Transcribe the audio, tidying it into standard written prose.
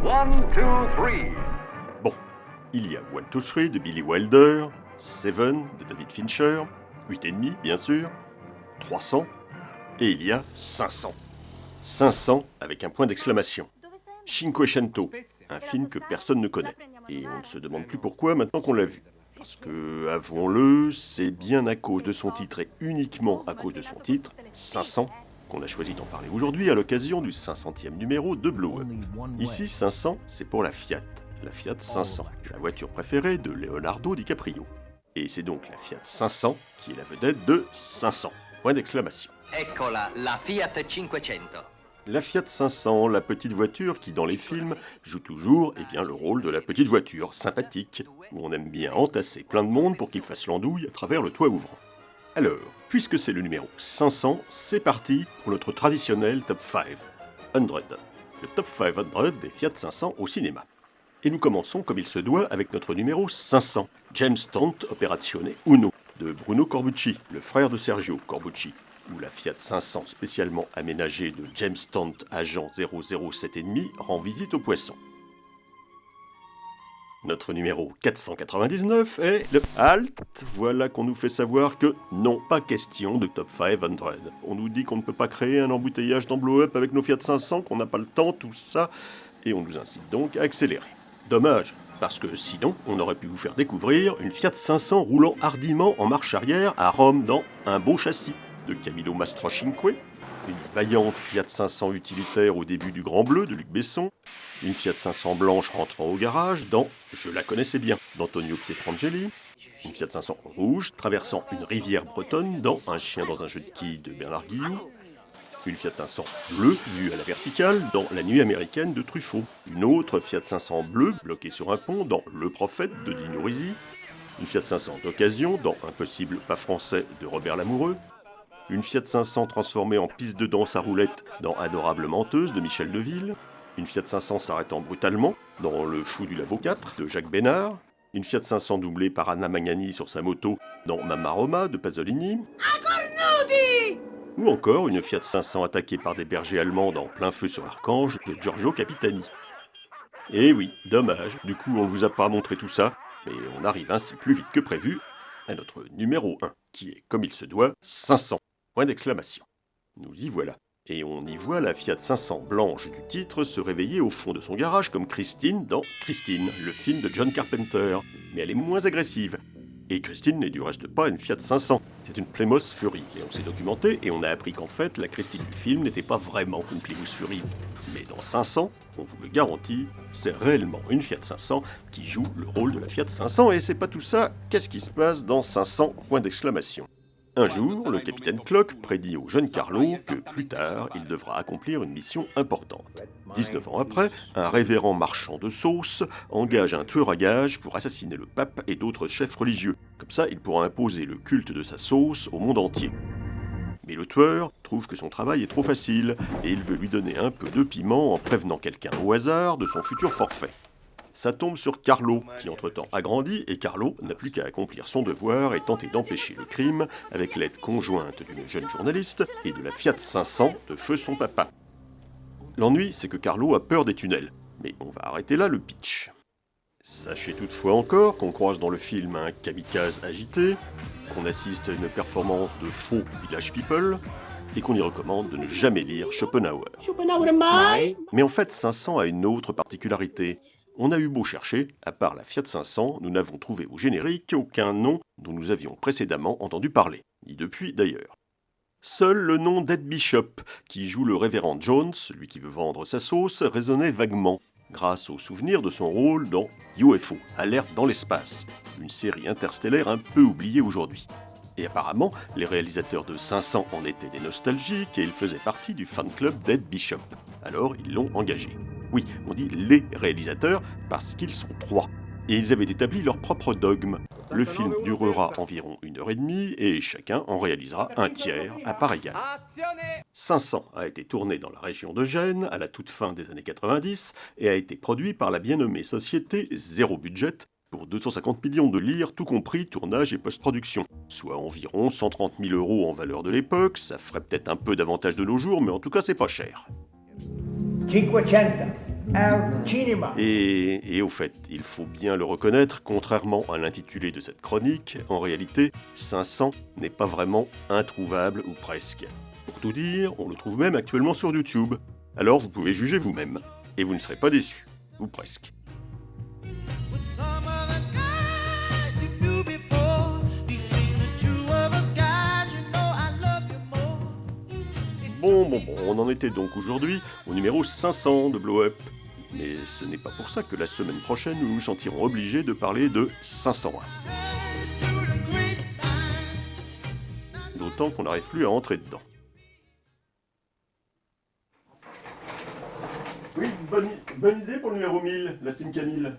1, 2, 3. Bon, il y a 1, 2, 3 de Billy Wilder, Seven de David Fincher, 8,5 bien sûr, 300, et il y a 500. 500 avec un point d'exclamation. Cinquecento, un film que personne ne connaît. Et on ne se demande plus pourquoi maintenant qu'on l'a vu. Parce que, avouons-le, c'est bien à cause de son titre et uniquement à cause de son titre, 500, qu'on a choisi d'en parler aujourd'hui à l'occasion du 500e numéro de Blow Up. Ici, 500, c'est pour la Fiat 500, la voiture préférée de Leonardo DiCaprio. Et c'est donc la Fiat 500 qui est la vedette de 500. Point d'exclamation. Eccola, la Fiat 500. La Fiat 500, la petite voiture qui, dans les films, joue toujours le rôle de la petite voiture sympathique, où on aime bien entasser plein de monde pour qu'il fasse l'andouille à travers le toit ouvrant. Alors, puisque c'est le numéro 500, c'est parti pour notre traditionnel Top 500. Le Top 500 des Fiat 500 au cinéma. Et nous commençons comme il se doit avec notre numéro 500, James Bond Operazione Uno, de Bruno Corbucci, le frère de Sergio Corbucci, où la Fiat 500 spécialement aménagée de James Bond agent 007,5 rend visite aux poissons. Notre numéro 499 est le Halt. Voilà qu'on nous fait savoir que non, pas question de Top 500. On nous dit qu'on ne peut pas créer un embouteillage dans Blow Up avec nos Fiat 500, qu'on n'a pas le temps, tout ça, et on nous incite donc à accélérer. Dommage, parce que sinon, on aurait pu vous faire découvrir une Fiat 500 roulant hardiment en marche arrière à Rome dans Un beau châssis de Camillo Mastrocinque, une vaillante Fiat 500 utilitaire au début du Grand Bleu de Luc Besson, une Fiat 500 blanche rentrant au garage dans Je la connaissais bien d'Antonio Pietrangeli, une Fiat 500 rouge traversant une rivière bretonne dans Un chien dans un jeu de quilles de Bernard Guillou, une Fiat 500 bleue vue à la verticale dans La nuit américaine de Truffaut, une autre Fiat 500 bleue bloquée sur un pont dans Le prophète de Dino Risi, une Fiat 500 d'occasion dans Impossible pas français de Robert Lamoureux, une Fiat 500 transformée en piste de danse à roulettes dans Adorable menteuse de Michel Deville, une Fiat 500 s'arrêtant brutalement dans Le fou du Labo 4 de Jacques Bénard, une Fiat 500 doublée par Anna Magnani sur sa moto dans Mamma Roma de Pasolini, ou encore une Fiat 500 attaquée par des bergers allemands dans Plein feu sur l'Archange de Giorgio Capitani. Et oui, dommage, du coup on ne vous a pas montré tout ça, mais on arrive ainsi plus vite que prévu à notre numéro 1, qui est, comme il se doit, 500. Point d'exclamation. Nous y voilà. Et on y voit la Fiat 500 blanche du titre se réveiller au fond de son garage comme Christine dans Christine, le film de John Carpenter. Mais elle est moins agressive. Et Christine n'est du reste pas une Fiat 500, c'est une Plymouth Fury. Et on s'est documenté et on a appris qu'en fait, la Christine du film n'était pas vraiment une Plymouth Fury. Mais dans 500, on vous le garantit, c'est réellement une Fiat 500 qui joue le rôle de la Fiat 500. Et c'est pas tout ça, qu'est-ce qui se passe dans 500 ? Point d'exclamation. Un jour, le capitaine Clock prédit au jeune Carlo que plus tard, il devra accomplir une mission importante. 19 ans après, un révérend marchand de sauce engage un tueur à gages pour assassiner le pape et d'autres chefs religieux. Comme ça, il pourra imposer le culte de sa sauce au monde entier. Mais le tueur trouve que son travail est trop facile et il veut lui donner un peu de piment en prévenant quelqu'un au hasard de son futur forfait. Ça tombe sur Carlo, qui entre-temps a grandi, et Carlo n'a plus qu'à accomplir son devoir et tenter d'empêcher le crime avec l'aide conjointe d'une jeune journaliste et de la Fiat 500 de feu son papa. L'ennui, c'est que Carlo a peur des tunnels, mais on va arrêter là le pitch. Sachez toutefois encore qu'on croise dans le film un kamikaze agité, qu'on assiste à une performance de faux Village People, et qu'on y recommande de ne jamais lire Schopenhauer. Mais en fait, 500 a une autre particularité. On a eu beau chercher, à part la Fiat 500, nous n'avons trouvé au générique aucun nom dont nous avions précédemment entendu parler, ni depuis d'ailleurs. Seul le nom d'Ed Bishop, qui joue le révérend Jones, celui qui veut vendre sa sauce, résonnait vaguement, grâce au souvenir de son rôle dans UFO, Alerte dans l'espace, une série interstellaire un peu oubliée aujourd'hui. Et apparemment, les réalisateurs de 500 en étaient des nostalgiques et ils faisaient partie du fan club d'Ed Bishop. Alors ils l'ont engagé. Oui, on dit les réalisateurs parce qu'ils sont 3. Et ils avaient établi leur propre dogme. Le film durera environ 1h30 et chacun en réalisera un tiers à part égale. 500 a été tourné dans la région de Gênes à la toute fin des années 90 et a été produit par la bien nommée société Zéro Budget pour 250 millions de lire, tout compris tournage et post-production. Soit environ 130 000 € en valeur de l'époque, ça ferait peut-être un peu davantage de nos jours, mais en tout cas c'est pas cher. 500. al cinema. Et au fait, il faut bien le reconnaître, contrairement à l'intitulé de cette chronique, en réalité, 500 n'est pas vraiment introuvable ou presque. Pour tout dire, on le trouve même actuellement sur YouTube. Alors vous pouvez juger vous-même. Et vous ne serez pas déçus. Ou presque. Bon, on en était donc aujourd'hui au numéro 500 de Blow Up. Mais ce n'est pas pour ça que la semaine prochaine nous nous sentirons obligés de parler de 501. D'autant qu'on n'arrive plus à entrer dedans. Oui, bonne idée pour le numéro 1000, la Sim Camille.